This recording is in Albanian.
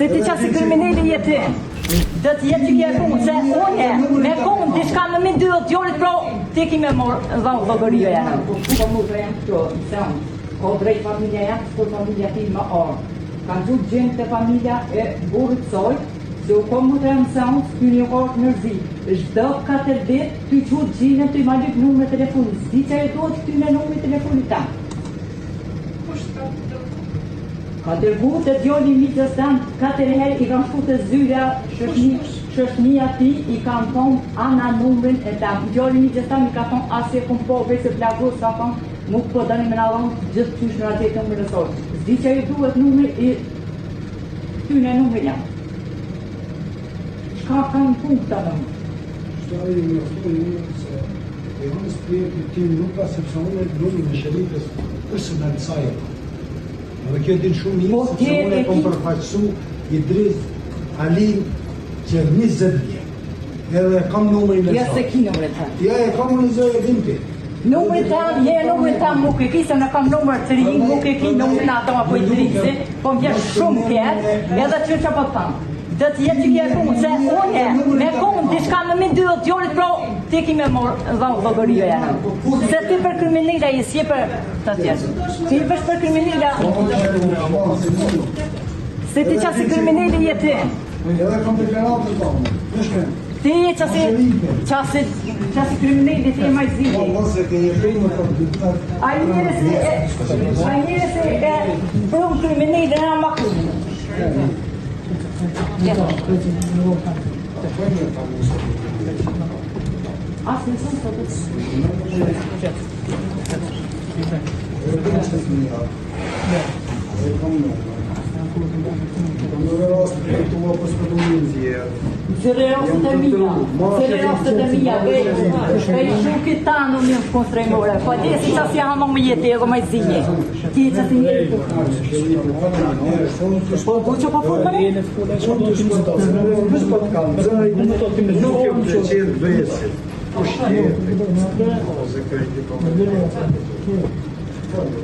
Se ti qasi kriminali jeti, dhe të jetë që kje kumë, se une, me kumë, ti shka në mi 2 djorit, pro, ti ki me morë dhanë vëgëria e. Po mu të jam këto, se unë, ko drejt familja jam, kur familja ti më orë. Kanë gjithë gjenë të familja e burët soj, se u ko mu të jam se unë, ty një orë nërzi. Shdo 4 dit, ty qëtë gjinën, ty ma lypë numër telefonit. Zdi që e do të ty me numër telefonit ta. Ka dërgu të djoli miqës tanë, 4 herë i kam shku të zyra shëshnia ti, i kam thonë ana numrin e tanë. Djoli miqës tanë i ka thonë asje kum po vese plagos, ka thonë nuk po dani me në dhonë gjithë qysh në atje të më nësorë. Zdi që i duhet numri i ty në numrin jam. Shka ka në punë të në më? Shta i në fëtë një se e hënës prijetë tim nuk ka sepse unë e dhëmë në shëritës është në nësajë. Dhe kjo din shumë mirë, sepse unë e kom përfaqësu Idris Alin që 20 vjetë. Edhe kam numërin e Ja se ki numërin ta. Ja e kam në zë e din ti. Numërin ta, numërin ta nuk e ki, se në kam numër të rinjë, nuk e ki numërin ato apo Idrisi, po më vjen shumë pjetë, edhe që që po të thamë. Dhe të jetë që kje kumë, se une, me kumë, ti shka në mi 2 djorit, pro, ti ki me morë dhanë vëgëria e. Se ti për kriminila i si për të tjetë. Ti për kriminila. Se ti qasi kriminali jeti. Edhe kam të kanal të tonë. Ti qasi kriminali ti e majzini. Po, mos e ke jepin më të dytar. A njëre se e prum kriminali dhe nga makumë. Asë nësën të të Zere rostet e mija, vej shuki tanë unë në konstrejmore, po di si qas janë më jetë e më zinje. Ti që të njëri. Po ku që po fut më një? Nuk e më që qenë besit. Po shqetë.